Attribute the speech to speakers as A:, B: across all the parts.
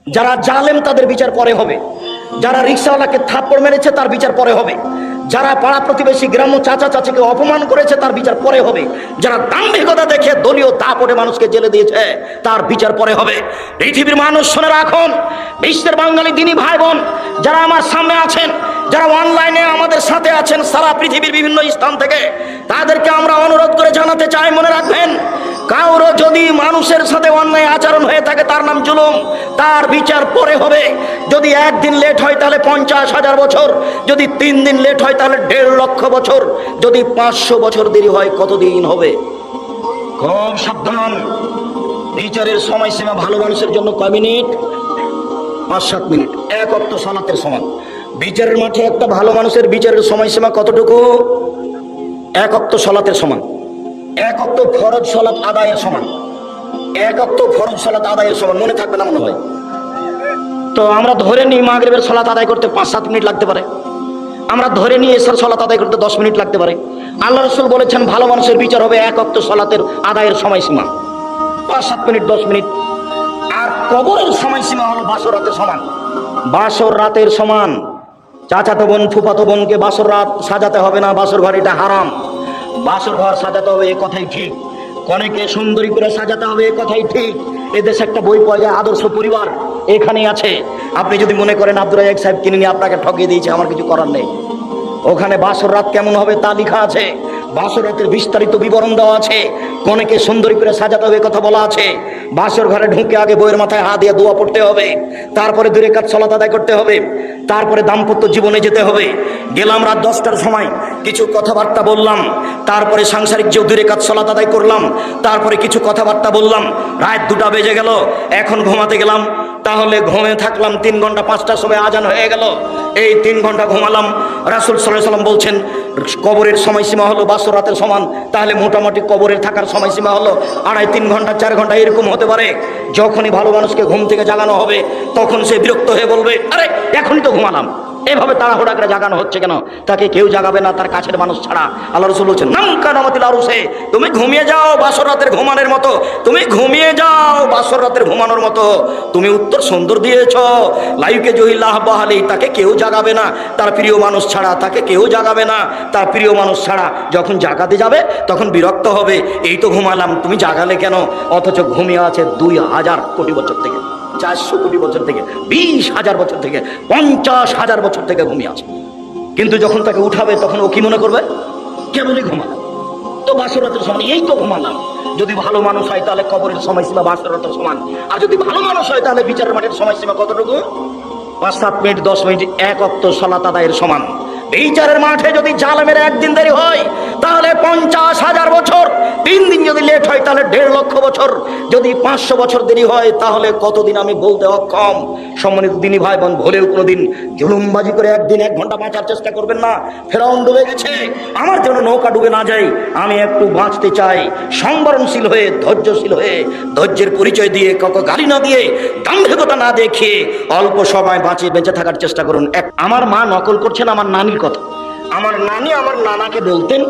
A: যারা জালেম তাদের বিচার পরে হবে, যারা রিক্সাওয়ালাকে থাপ্পড় মেরেছে তার বিচার পরে হবে, যারা পাড়া প্রতিবেশী গ্রাম্য চাচা চাচিকে অপমান করেছে তার বিচার পরে হবে, যারা দাম্ভিকতা দেখে দলীয় দাপটে মানুষকে জেলে দিয়েছে তার বিচার পরে হবে। পৃথিবীর মানুষ শুনে রাখুন, বিশ্বের বাঙালি দিনী ভাই বোন যারা আমার সামনে আছেন, যারা অনলাইনে আমাদের সাথে আছেন সারা পৃথিবীর বিভিন্ন স্থান থেকে, তাদেরকে আমরা অনুরোধ করে জানাতে চাই, মনে রাখবেন কারো যদি মানুষের সাথে অন্যায় আচরণ হয়ে থাকে তার নাম জুলুম, তার বিচার পরে হবে। যদি একদিন লেট হয় তাহলে 50,000 বছর, যদি 3 দিন লেট হয় তাহলে 1.5 লক্ষ বছর, যদি 500 বছর দেরি হয় কতদিন হবে? খুব সাবধান। বিচারের সময়সীমা ভালো মানুষের জন্য কয় মিনিট? 5-7 মিনিট, 1 ওয়াক্ত সালাতের সমান। বিচারের মাঠে একটা ভালো মানুষের বিচারের সময়সীমা কতটুকু? 1 ওয়াক্ত সালাতের সমান, 1 ওয়াক্ত ফরজ সালাত আদায়ের সমান, 1 ওয়াক্ত ফরজ সালাত আদায়ের সমান। মনে থাকবে না মনে হয়? তো আমরা ধরে নিই মাগরিবের সালাত আদায় করতে 5-7 মিনিট লাগতে পারে, আমরা ধরে নিই এশার সালাত আদায় করতে 10 মিনিট লাগতে পারে। আল্লাহ রাসূল বলেছেন ভালো মানুষের বিচার হবে 1 ওয়াক্ত সালাতের আদায়ের সময়সীমা 5-7 মিনিট, 10 মিনিট। আর কবরের সময়সীমা হলো বাসর রাতের সমান, বাসর রাতের সমান। চাচাতো বোন ফুফাতো বোনকে বাসর রাত সাজাতে হবে না, বাসর ঘর এটা হারাম। বাসর ঘর সাজাতে হবে এ কথাই ঠিক, কনেকে সুন্দরী করে সাজাতে হবে এ কথাই ঠিক। এদেশে একটা বই পাওয়া যায় আদর্শ পরিবার, এখানেই আছে। আপনি যদি মনে করেন আব্দুর রাজ্জাক সাহেব কিনে নিয়ে আপনাকে ঠকিয়ে দিয়েছে, আমার কিছু করার নেই। ওখানে বাসর রাত কেমন হবে তা লেখা আছে, বাসর রাতের বিস্তারিত বিবরণ দেওয়া আছে, কনেকে সুন্দরী করে সাজাতে হবে কথা বলা আছে। বাসর ঘরে ঢুকে আগে বইয়ের মাথায় হাত দিয়ে দোয়া পড়তে হবে, তারপরে 2 রাকাত সালাত আদায় করতে হবে, তারপরে দাম্পত্য জীবনে যেতে হবে। গেলাম রাত 10টার সময়, কিছু কথাবার্তা বললাম, তারপরে সাংসারিক যে 2 রাকাত সালাত আদায় করলাম, তারপরে কিছু কথাবার্তা বললাম, রাত 2টা বেজে গেল, এখন ঘুমাতে গেলাম। তাহলে ঘুমে থাকলাম 3 ঘন্টা, 5টার সময় আজান হয়ে গেল, এই 3 ঘন্টা ঘুমালাম। রাসূল সাল্লাল্লাহু আলাইহি ওয়াসাল্লাম বলছেন কবরের সময়সীমা হলো বাসর রাতের সমান, তাহলে মোটামুটি কবরের থাকার সময়সীমা হলো 2.5-3 ঘন্টা, 4 ঘন্টা এরকম হতে পারে। যখনই ভালো মানুষকে ঘুম থেকে জাগানো হবে তখন সে বিরক্ত হয়ে বলবে আরে এখনই তো ঘুমালাম, এভাবে তাড়াহুড়া করে জাগানো হচ্ছে কেন? তাকে কেউ জাগাবে না তার কাছের মানুষ ছাড়া। আল্লাহ রাসূল বলছেন নাম কানামাতিল আরুসে, তুমি ঘুমিয়ে যাও বাসর রাতের ঘুমানোর মতো, তুমি ঘুমিয়ে যাও বাসর রাতের ঘুমানোর মতো। তুমি উত্তর সুন্দর দিয়েছ, লাইকে জহিল্লাহ বাহালি, তাকে কেউ জাগাবে না তার প্রিয় মানুষ ছাড়া, তাকে কেউ জাগাবে না তার প্রিয় মানুষ ছাড়া। যখন জাগাতে যাবে তখন বিরক্ত হবে, এই তো ঘুমালাম তুমি জাগালে কেন? অথচ ঘুমিয়ে আছে 2000 কোটি বছর থেকে, 400 কোটি বছর থেকে, 20,000 বছর থেকে, 50,000 বছর থেকে ঘুমিয়ে আছে। কিন্তু যখন তাকে উঠাবে তখন ও কি মনে করবে? কেবলই ঘুমালাম তো, বাসর রাতের সমান, এই তো ঘুমালাম। যদি ভালো মানুষ হয় তাহলে কবরের সময়সীমা বাসর রাতের সমান, আর যদি ভালো মানুষ হয় তাহলে বিচারের মাঠের সময়সীমা কতটুকু? 5-7 মিনিট, 10 মিনিট, 1 ওয়াক্ত সালাত আদায়ের সমান। বিচারের মাঠে যদি জালেমের 1 দিন দেরি হয় তাহলে 50,000 বছর, 3 দিন যদি লেট হয় তাহলে 1.5 লক্ষ বছর, যদি 500 বছর দেরি হয় তাহলে কতদিন আমি বলতে অক্ষম। সম্মানিত দিনী ভাই বোন, ভুলেও কোনোদিন জুলুমবাজি করে 1 দিন 1 ঘন্টা বাঁচার চেষ্টা করবেন না। ফেরাউন ডুবে গেছে, আমার জন্য নৌকা ডুবে না যায়, আমি একটু বাঁচতে চাই। সংবরণশীল হয়ে, ধৈর্যশীল হয়ে, ধৈর্যের পরিচয় দিয়ে, কাউকে গালি না দিয়ে, দাম্ভিকতা না দেখিয়ে অল্প সময় বেঁচে থাকার চেষ্টা করুন। আমার মা নকল করছেন আমার নানির কথা। আমার নানি আমার নানাকে বলতেন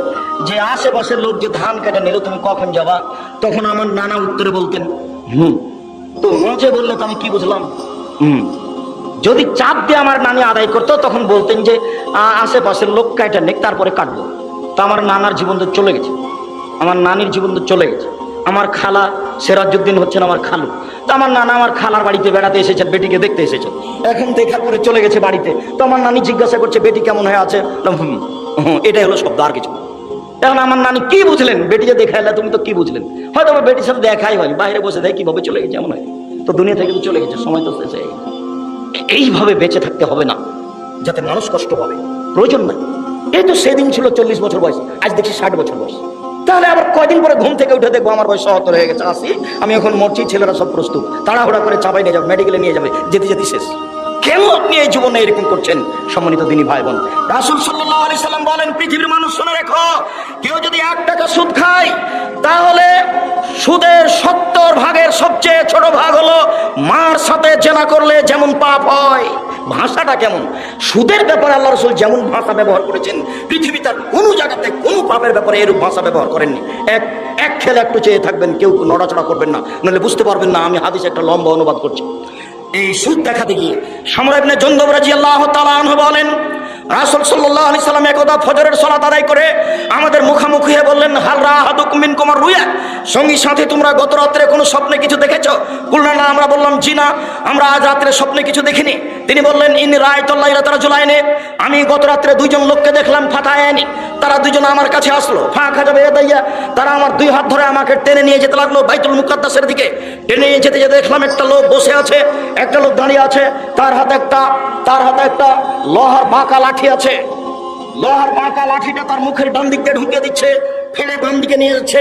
A: যে আশেপাশের লোক যে ধান কেটে নিল তুমি কখন যাবা? তখন আমার নানা উত্তরে বলতেন তো মজে বললে তো আমি কি বুঝলাম? যদি চাপ দিয়ে আমার নানি আদায় করতো তখন বলতেন যে আশেপাশের লোক কেটে নেক তারপরে কাটবো। তা আমার নানার জীবন তো চলে গেছে, আমার নানির জীবন তো চলে গেছে। আমার খালা সিরাজউদ্দিন হচ্ছেন আমার খালু। তো আমার নানা আমার খালার বাড়িতে বেড়াতে এসেছেন, বেটিকে দেখতে এসেছেন, এখন দেখা করে চলে গেছে বাড়িতে। তো আমার নানি জিজ্ঞাসা করছে বেটি কেমন হয়ে আছে? এটাই হলো শব্দ, আর কিছু। এখন আমার নানি কি বুঝলেন? বেটি যে দেখা এলে তুমি তো কি বুঝলেন? হয়তো আমার বেটির সাথে দেখাই হয়নি, বাইরে বসে দেয় কিভাবে চলে গেছে এমন হয়। তো দুনিয়া থেকে তো চলে গেছে, সময় তো শেষ হয়ে গেছে। এইভাবে বেঁচে থাকতে হবে না যাতে মানুষ কষ্ট পাবে, প্রয়োজন নাই। এই তো সেদিন ছিল 40 বছর বয়স, আজ দেখছি 60 বছর বয়স। তাহলে আবার কয়দিন পরে ঘুম থেকে উঠে দেখবো আমার বয়স 70 হয়ে গেছে, 80, আমি এখন মরছি, ছেলেরা সব প্রস্তুত, তাড়াহুড়া করে চাপাই নিয়ে যাবে, মেডিকেলে নিয়ে যাবে, যেতে যেতে শেষ। কেন আপনি এই জীবনে এরকম করছেন? সম্মানিত দিনী ভাই বোন, রাসূল সাল্লাল্লাহু আলাইহি সাল্লাম বলেন পৃথিবীর মানুষ শুনে রেখো, কেউ যদি 1 টাকা সুদ খায় তাহলে সুদের 70 ভাগের সবচেয়ে ছোট ভাগ হলো মার সাথে জেনা করলে যেমন পাপ হয়। ভাষাটা কেমন? সুদের ব্যাপারে আল্লাহ রাসূল যেমন ভাষা ব্যবহার করেছেন পৃথিবী তার কোনো জায়গাতে কোনো পাপের ব্যাপারে এরূপ ভাষা ব্যবহার করেননি। এক খেলে একটু চেয়ে থাকবেন, কেউ নড়াচড়া করবেন না, নইলে বুঝতে পারবেন না আমি হাদিসে একটা লম্বা অনুবাদ করছি। এই সুদ দেখাতে গিয়ে সমর ইবনে জুনদুব রাদিয়াল্লাহু তাআলা আনহু বলেন, রাসূল সাল্লাল্লাহু আলাইহি সাল্লাম একদা ফজরের সালাত আদায় করে আমাদের মুখামুখি হয়ে বললেন, হাল রাআহাদুকুম মিনকুম আর-রুয়া, সঙ্গী সাথে তোমরা গত রাতে কোনো স্বপ্নে কিছু দেখেছো? কুলনা না, আমরা বললাম জি না, আমরা আজ রাতে স্বপ্নে কিছু দেখিনি। তিনি বললেন, ইন্নী রাআইতুল লাইলাতা রাজুলাইনি, আমি গত রাতে দুইজন লোককে দেখলাম, ফাতায়ানি, তারা দুজন আমার কাছে আসলো, ফাঁকা যাবে দাইয়া, তারা আমার দুই হাত ধরে আমাকে টেনে নিয়ে যেতে লাগলো বাইতুল মুকাদ্দাসের দিকে। টেনে নিয়ে যেতে যেতে দেখলাম একটা লোক বসে আছে, একটা লোক দাঁড়িয়ে আছে, তার হাতে একটা লোহার বাঁকা লাঠি আছে। লোহার বাঁকা লাঠিটা তার মুখের ডান দিক দিয়ে ঢুকিয়ে দিচ্ছে, ফেলে বাম দিকে নিয়ে যাচ্ছে,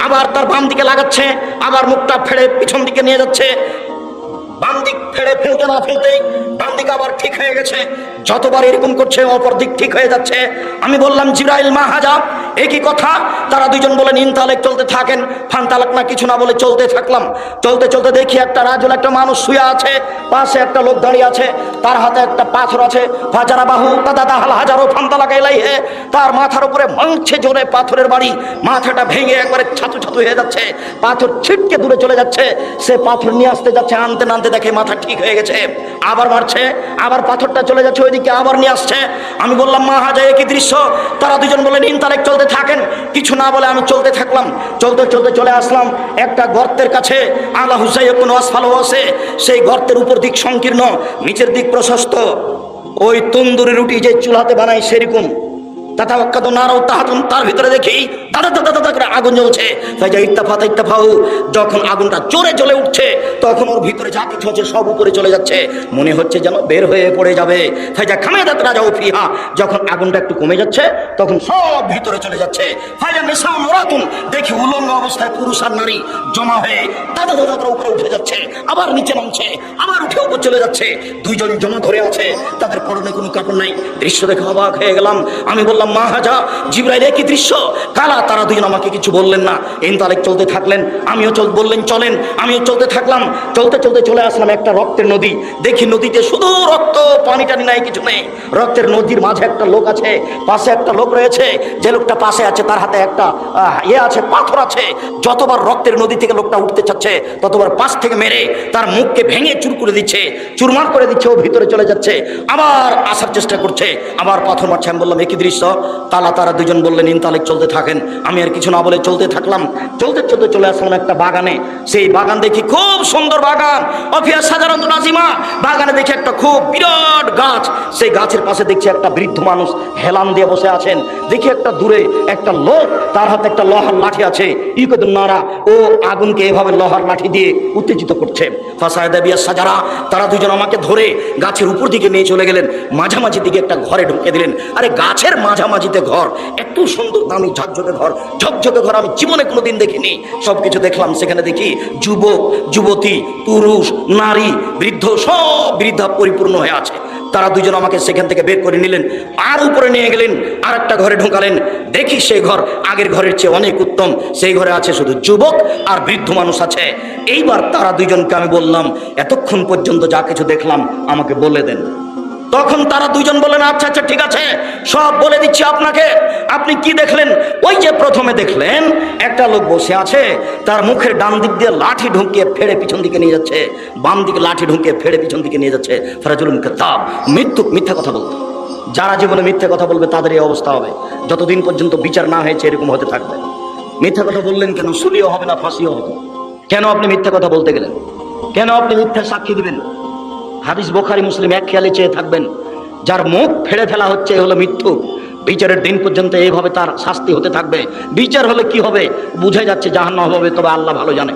A: আবার তার বাম দিকে লাগাচ্ছে, আবার মুখটা ফেলে পিছন দিকে নিয়ে যাচ্ছে। বাম দিক ফেলে ফেলতে না ফেলতেই বাম দিক আবার ঠিক হয়ে গেছে। যতবার এরকম করছে অপর দিক ঠিক হয়ে যাচ্ছে। আমি বললাম, জিবরাইল মা হাজা, একই কথা। তারা দুজন বলেন, ইনতালেক, চলতে থাকেন। ফানতালেক না, কিছু না বলে চলতে থাকলাম। চলতে চলতে দেখি একটা রাজুল, একটা মানুষ শুয়ে আছে, পাশে একটা লোক দাঁড়িয়ে আছে, তার হাতে একটা পাথর আছে। ফাজারা বাহু দাদা হাল হাজারো ফান্তালাকা ইলাইহি, তার মাথার উপরে মাংছে জোরে পাথরের বাড়ি, মাথাটা ভেঙে একবারে ছাতু ছাতু হয়ে যাচ্ছে, পাথর ছিটকে দূরে চলে যাচ্ছে। সে পাথর নিয়ে আসতে যাচ্ছে, আনতে নানতে দেখে মাথা ঠিক হয়ে গেছে, আবার মারছে, আবার পাথরটা চলে যাচ্ছে ওইদিকে, আবার নিয়ে আসছে। আমি বললাম, মা হাজা, একই দৃশ্য। তারা দুজন বলেন, ইনতালেক, চলতে থাকেন। কিছু না বলে আমি চলতে থাকলাম। চলতে চলতে চলে আসলাম একটা গর্তের কাছে। আলা হুসাইকুন আসফালু আছে, সেই গর্তের উপর দিক সংকীর্ণ, নিচের দিক প্রশস্ত। ওই তন্দুরি রুটি যে চুলাতে বানায় সেরকম। তার ভিতরে দেখি দাদা দাদা দাদা করে আগুন জ্বলছে। ইত্তাফাউ, যখন আগুনটা জোরে জ্বলে উঠছে তখন ওর ভিতরে যা কিছু হচ্ছে সব উপরে চলে যাচ্ছে, মনে হচ্ছে যেন বের হয়ে পড়ে যাবে। ফাইজা খামেদাত রাজাউ ফিহা, যখন আগুনটা একটু কমে যাচ্ছে তখন সব ভিতরে চলে যাচ্ছে। ফাইজা নিসা মুরাতুন, দেখি উলঙ্গ অবস্থায় পুরুষ আর নারী জমা হয়ে দাদা দাদা করে উপরে উঠে যাচ্ছে, আবার নিচে নামছে, আবার উঠে উপর চলে যাচ্ছে। দুইজন জমা ধরে আছে, তাদের পরনে কোনো কাপড় নাই। দৃশ্য দেখে অবাক হয়ে গেলাম। আমি বললাম, মা হাজা, জিবরাইল, কি দৃশ্য কালা। তারা দুজন আমাকে কিছু বললেন না, ইনতালেক, চলতে থাকলেন। আমিও বললেন চলেন, আমিও চলতে থাকলাম। চলতে চলতে চলে আসলাম একটা রক্তের নদী। দেখি নদীতে শুধু রক্ত, পানি টানি নাই, কিছু নেই। রক্তের নদীর মাঝে একটা লোক আছে, পাশে একটা লোক রয়েছে। যে লোকটা পাশে আছে তার হাতে একটা আছে, পাথর আছে। যতবার রক্তের নদী থেকে লোকটা উঠতে চাচ্ছে ততবার পাশ থেকে মেরে তার মুখকে ভেঙে চুর করে দিচ্ছে, চুরমার করে দিচ্ছে। ও ভিতরে চলে যাচ্ছে, আবার আসার চেষ্টা করছে, আবার পাথর মারছে। আমি বললাম, একই দৃশ্য। তারা দুজন বললেন, ইনতালেক, চলতে থাকেন। আমি আর কিছু না বলে চলতে থাকলাম। চলতে চলতে চলে আসলাম একটা বাগানে। সেই বাগান দেখি খুব সুন্দর বাগান, অফিয়া সাজারাত নাজিমা। বাগানে দেখি একটা খুব বিরাট গাছ। সেই গাছের পাশে দেখছি একটা বৃদ্ধ মানুষ হেলান দিয়ে বসে আছেন। দেখি একটা দূরে একটা লোক, তার হাতে একটা লোহার লাঠি আছে। ইকুদুন নারা, ও আগুনকে এভাবে লোহার লাঠি দিয়ে উত্তেজিত করছে। ফাসায়দা বিয়া সাজারা, তারা দুজন আমাকে ধরে গাছের উপর দিকে নিয়ে চলে গেলেন। মাঝামাঝি দিকে একটা ঘরে ঢুকে দিলেন। আরে গাছের মাঝামাঝিতে ঘর, এত সুন্দর দামি ঝকঝকে ঘর, ঝকঝকে ঘর আমি জীবনে কোনোদিন দেখিনি। সবকিছু দেখলাম। সেখানে দেখি যুবক, যুবতী, পুরুষ, নারী, বৃদ্ধ, সব বৃদ্ধা পরিপূর্ণ হয়ে আছে। তারা দুজন আমাকে সেখান থেকে বের করে নিলেন, আর উপরে নিয়ে গেলেন, আর একটা ঘরে ঢোকালেন। দেখি সেই ঘর আগের ঘরের চেয়ে অনেক উত্তম। সেই ঘরে আছে শুধু যুবক আর বৃদ্ধ মানুষ আছে। এইবার তারা দুজনকে আমি বললাম, এতক্ষণ পর্যন্ত যা কিছু দেখলাম আমাকে বলে দেন। তখন তারা দুজন বলেন, আচ্ছা আচ্ছা ঠিক আছে, সব বলে দিচ্ছি আপনাকে। আপনি কি দেখলেন? ওই যে প্রথমে দেখলেন একটা লোক বসে আছে, তার মুখের ডান দিক দিয়ে লাঠি ঢুকিয়ে ফেড়ে পিছন দিকে নিয়ে যাচ্ছে, বাম দিকে লাঠি ঢুকিয়ে ফেড়ে পিছন দিকে নিয়ে যাচ্ছে। ফারাজুলুন কাযাব, মিথ্যা কথা বলতো। যারা জীবনে মিথ্যে কথা বলবে তাদের এই অবস্থা হবে। যতদিন পর্যন্ত বিচার না হয়েছে এরকম হতে থাকবে। মিথ্যা কথা বললেন কেন? সুলিও হবে না, ফাঁসিও হবে। কেন আপনি মিথ্যা কথা বলতে গেলেন? কেন আপনি মিথ্যা সাক্ষী দিবেন? হাদিস বুখারী মুসলিম এক খেয়ালে চেয়ে থাকবেন, যার মুখ ফেড়ে ফেলা হচ্ছে হলো মিথ্যুক। বিচারের দিন পর্যন্ত এইভাবে তার শাস্তি হতে থাকবে। বিচার হলে কি হবে বুঝে যাচ্ছে, জাহান্নাম হবে, তবে আল্লাহ ভালো জানে।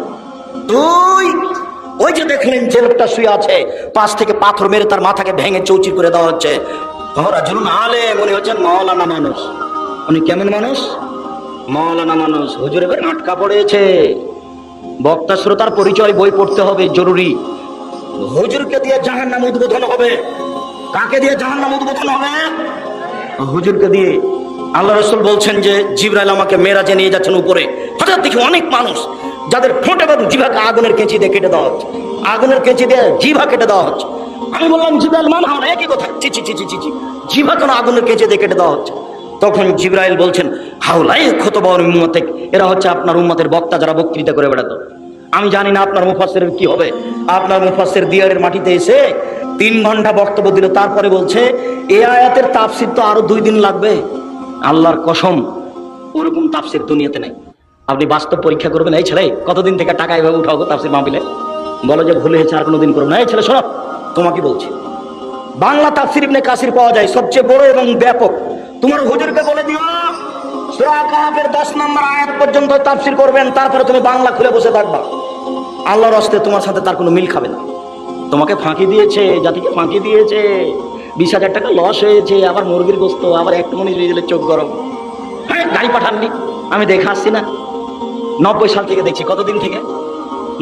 A: ওই যে দেখলেন যে লোকটা শুয়ে আছে, পাশ থেকে পাথর মেরে তার মাথাকে ভেঙে চৌচির করে দেওয়া হচ্ছে। রাজুলুন আলেম, মনে হচ্ছে মাওলানা মানুষ। উনি কেমন মানুষ? মাওলানা মানুষ। হুজুরে আটকা পড়েছে। বক্তা শ্রোতার পরিচয় বই পড়তে হবে, জরুরি। হুজুরকে দিয়ে জাহান্নাম উদ্বোধন হবে। কাকে দিয়ে জাহান্নাম উদ্বোধন হবে? হুজুরকে দিয়ে। আল্লাহ রাসূল বলছেন যে জিবরাইল আমাকে মেরাজে নিয়ে যাচ্ছেন উপরে। হঠাৎ দেখি অনেক মানুষ যাদের ঠোঁট এবং জিভাকে আগুনের কেঁচি দিয়ে কেটে দেওয়া হচ্ছে, আগুনের কেঁচি দিয়ে জিভা কেটে দেওয়া হচ্ছে। আমি বললাম, জিবরাইল মান আমরা একই কথা, চি চি চি চি চি, জিভা কেন আগুনের কেঁচি দিয়ে কেটে দেওয়া হচ্ছে? তখন জিবরাইল বলছেন, হাউলাই খুতবা উম্মতিক, এরা হচ্ছে আপনার উম্মতের বক্তা, যারা বক্তৃতা করে বেড়াতো। আমি জানি না আপনার মুফাসসিরের কি হবে। আপনার মুফাসসির দিয়ারের মাটিতে এসে 3 ঘন্টা বক্তব্য দিল, তারপরে বলছে এই আয়াতের তাফসীর তো আরো 2 দিন লাগবে। আল্লাহর কসম, ওরকম তাফসীর দুনিয়াতে নেই। আপনি বাস্তব পরীক্ষা করবেন। এই ছেলে, কতদিন থেকে টাকা এভাবে উঠাবো তাফসীর মাহফিলে? বলো যে ভুলে হয়েছে, আর কোনোদিন করবো না। এই ছেলে শোনো, তোমাকে বলছি, বাংলা তাফসীর ইবনে কাসির পাওয়া যায়, সবচেয়ে বড় এবং ব্যাপক। তোমার হুজুরকে বলে দিও সূরা কাহফের 10 নম্বর আয়াত পর্যন্ত তাফসীর করবেন, তারপরে তুমি বাংলা খুলে বসে থাকবা। আল্লাহর রাস্তে তোমার সাথে তার কোনো মিল খাবে না। তোমাকে ফাঁকি দিয়েছে, জাতিকে ফাঁকি দিয়েছে, 20,000 টাকা লস হয়েছে, আবার মুরগির গোস্ত, আবার একটু মনে হয়ে গেলে চোখ গরম। হ্যাঁ, গাড়ি পাঠাননি, আমি দেখে আসছি না। 90 সাল থেকে দেখছি। কতদিন থেকে?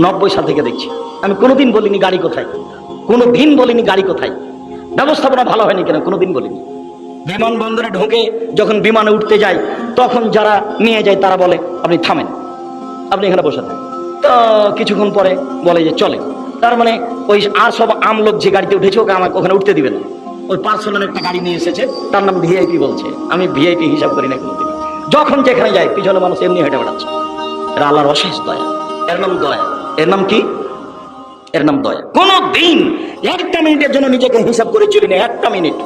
A: 90 সাল থেকে দেখছি। আমি কোনোদিন বলিনি গাড়ি কোথায়, কোনোদিন বলিনি গাড়ি কোথায়, ব্যবস্থাপনা ভালো হয়নি কেন, কোনোদিন বলিনি। বিমানবন্দরে ঢোকে যখন বিমানে উঠতে যায়, তখন যারা নিয়ে যায় তারা বলে আপনি থামেন, আপনি এখানে বসে থাকেন। তো কিছুক্ষণ পরে বলে যে চলে। তার মানে ওই আর সব আমলোক যে গাড়িতে উঠেছে ওকে আমাকে ওখানে উঠতে দিবে না। ওই পার্সোনাল একটা গাড়ি নিয়ে এসেছে, তার নাম ভিআইপি বলছে। আমি ভিআইপি হিসাব করি না কোনোদিন। যখন যেখানে যায় পিছনে মানুষ এমনি হেঁটে বেড়াচ্ছে। এরা আল্লাহর অশেষ দয়া, এর নাম দয়া। এর নাম কি? এর নাম দয়া। কোনো দিন একটা মিনিটের জন্য নিজেকে হিসাব করে চলি না, একটা মিনিট।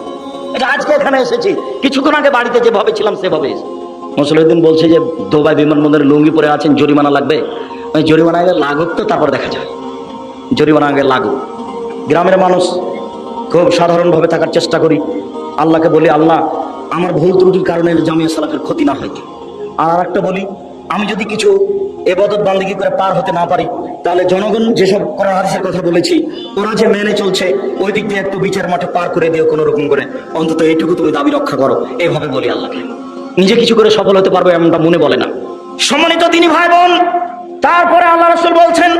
A: আজকে এখানে এসেছি, কিছুক্ষণ আগে বাড়িতে যেভাবে ছিলাম সেভাবে এসেছি। মুসলিউদ্দিন বলছে যে দুবাই বিমানবন্দরে লুঙ্গি পরে আছেন, জরিমানা লাগবে। ওই জরিমানা আগে লাগুক, তো তারপর দেখা যায়। জরিমানা আগে লাগুক। গ্রামের মানুষ খুব সাধারণভাবে থাকার চেষ্টা করি। আল্লাহকে বলি, আল্লাহ আমার ভুল ত্রুটির কারণে জামিয়া সালাফের ক্ষতি না হয়। আর একটা বলি, আমি যদি কিছু ইবাদত বান্দেগি করে পার হতে না পারি, তাহলে জনগণ যেসব কোরআন হাদিসের কথা বলেছি ওরা যে মেনে চলছে, ওই দিক দিয়ে একটু বিচার মাঠে পার করে দিও কোনো রকম করে, অন্তত এইটুকু তুমি দাবি রক্ষা করো। এইভাবে বলি আল্লাহকে। নিজে কিছু করে সফল হতে পারবো এমনটা মনে বলে না। সম্মানিত দিনী ভাই বোন, তারপরে আল্লাহ রাসূল বলছেন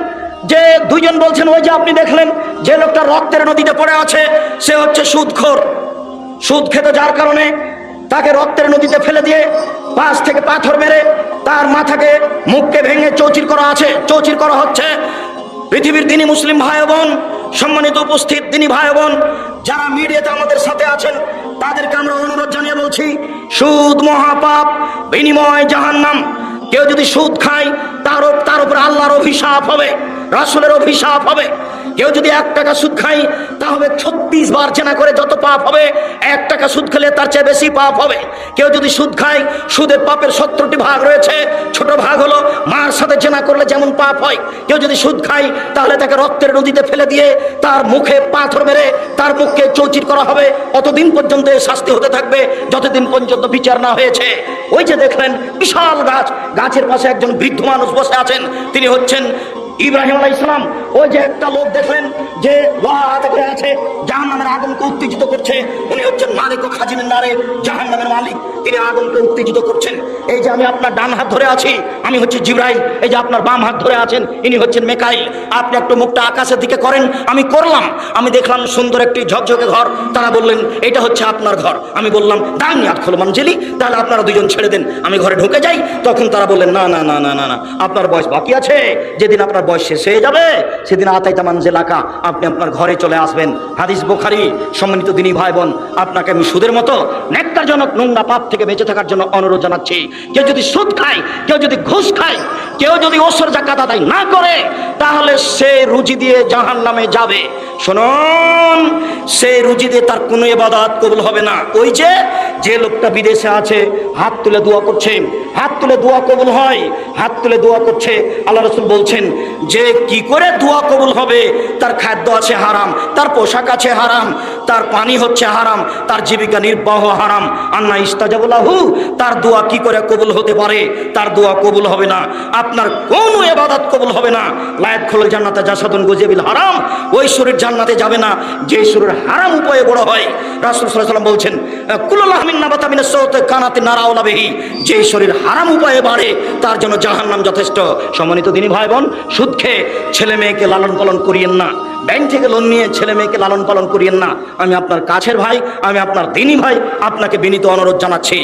A: যে 2 জন বলছেন, ওই যে আপনি দেখলেন যে লোকটা রক্তের নদীতে পড়ে আছে, সে হচ্ছে সুদখোর। সুদ খেতে যার কারণে তাকে রক্তের নদীতে ফেলে দিয়ে পাশ থেকে পাথর মেরে তার মাথাকে, মুখকে ভেঙে চৌচির করা হচ্ছে। পৃথিবীর দিনী মুসলিম ভাই বোন, সম্মানিত উপস্থিত দিনী ভাই বোন, যারা মিডিয়াতে আমাদের সাথে আছেন, তাদেরকে আমরা অনুরোধ জানিয়ে বলছি, সুদ মহাপাপ, বিনিময় জাহান্নাম। কেউ যদি সুদ খায় তার উপর আল্লাহর অভিশাপ হবে, রাসূলের অভিশাপ হবে। কেউ যদি 1 টাকা সুদ খায় তাহলে 36 বার জেনা করে যত পাপ হবে, 1 টাকা সুদ খেলে তার চেয়ে বেশি পাপ হবে। কেউ যদি সুদ খায়, সুদের পাপের 70টি ভাগ রয়েছে। ছোট ভাগ হলো মার সাথে জেনা করলে যেমন পাপ হয়। কেউ যদি সুদ খায় তাহলে তাকে রক্তের নদীতে ফেলে দিয়ে তার মুখে পাথর মেরে তার মুখকে চৌচির করা হবে। অতদিন পর্যন্ত এর শাস্তি হতে থাকবে যতদিন পর্যন্ত বিচার না হয়েছে। ওই যে দেখলেন বিশাল গাছ, গাছের পাশে একজন বৃদ্ধ মানুষ বসে আছেন, তিনি হচ্ছেন ইব্রাহিম আলাইহিস সালাম। ওই যে একটা লোক দেখলেন যে লোহা হাতে করে আছে, জাহান্নামের আগুনকে উত্তেজিত করছে, উনি হচ্ছেন মালিক ও খাজিনের নারে জাহান্নামের মালিক, তিনি আগুনকে উত্তেজিত করছেন। এই যে আমি আপনার ডান হাত ধরে আছি, আমি হচ্ছি জিবরাইল। এই যে আপনার বাম হাত ধরে আছেন, ইনি হচ্ছেন মিকাইল। আপনি একটু মুখটা আকাশের দিকে করেন। আমি করলাম, আমি দেখলাম সুন্দর একটি ঝকঝকে ঘর। তারা বললেন এটা হচ্ছে আপনার ঘর। আমি বললাম দান হাত খোলো মানজিলি, তাহলে আপনারা 2 জন ছেড়ে দেন, আমি ঘরে ঢুকে যাই। তখন তারা বললেন না না না না না না, আপনার বয়স বাকি আছে। যেদিন আপনার বয়স শেষ হয়ে যাবে সেদিন আতাইতা মানজিলাকা, আপনি আপনার ঘরে চলে আসবেন। হাদিস বুখারী। সম্মানিত দিনী ভাই বোন, আপনাকে আমি সুদের মতো নেককারজনক নোংরা পাপ থেকে বেঁচে থাকার জন্য অনুরোধ জানাচ্ছি। কেউ যদি সুদ খায়, কেউ যদি ঘুষ খায়, কেউ যদি ওসর যাকাত আদায় না করে, তাহলে সে রুজি দিয়ে জাহান্নামে যাবে। শুনুন, সে রুজি দিয়ে তার কোনো ইবাদত কবুল হবে না। ওই যে লোকটা বিদেশে আছে, হাত তুলে দোয়া করছে, হাত তুলে দোয়া কবুল হয়, হাত তুলে দোয়া করছে। আল্লাহ রাসূল বলছেন যে কি করে দোয়া কবুল হবে? তার খাদ্য আছে হারাম, তার পোশাক আছে হারাম, তার পানি হচ্ছে হারাম, তার জীবিকা নির্বাহ হারাম। আন্না ইস্তাজাবু লাহু, তার দোয়া কি করে কবুল হতে পারে? তার দোয়া কবুল হবে না, আপনার কোনো ইবাদত কবুল হবে না। লা ইয়াদখুলুল জান্নাতা জাসাদুন গুযিবিল হারাম, ওই শরীর জান্নাতে যাবে না যে শরীর হারাম উপায়ে বড় হয়। রাসূল সাল্লাল্লাহু আলাইহি ওয়াসাল্লাম বলছেন কুল্লু লাহমিন নাবাতা মিনাস সাওতি কানাতি নারা আওলা বিহি, যে শরীর হারাম উপায়ে বাড়ে তার জন্য জাহান্নাম যথেষ্ট। সম্মানিত দিনী ভাই বোন, সুদ খেয়ে ছেলে মেয়েকে লালন পালন করিয়েন না, ব্যাংক থেকে লোন নিয়ে ছেলে মেয়েকে লালন পালন করিয়েন না। আমি আপনার কাছের ভাই, আমি আপনার দিনী ভাই, আপনাকে বিনীত অনুরোধ জানাচ্ছি।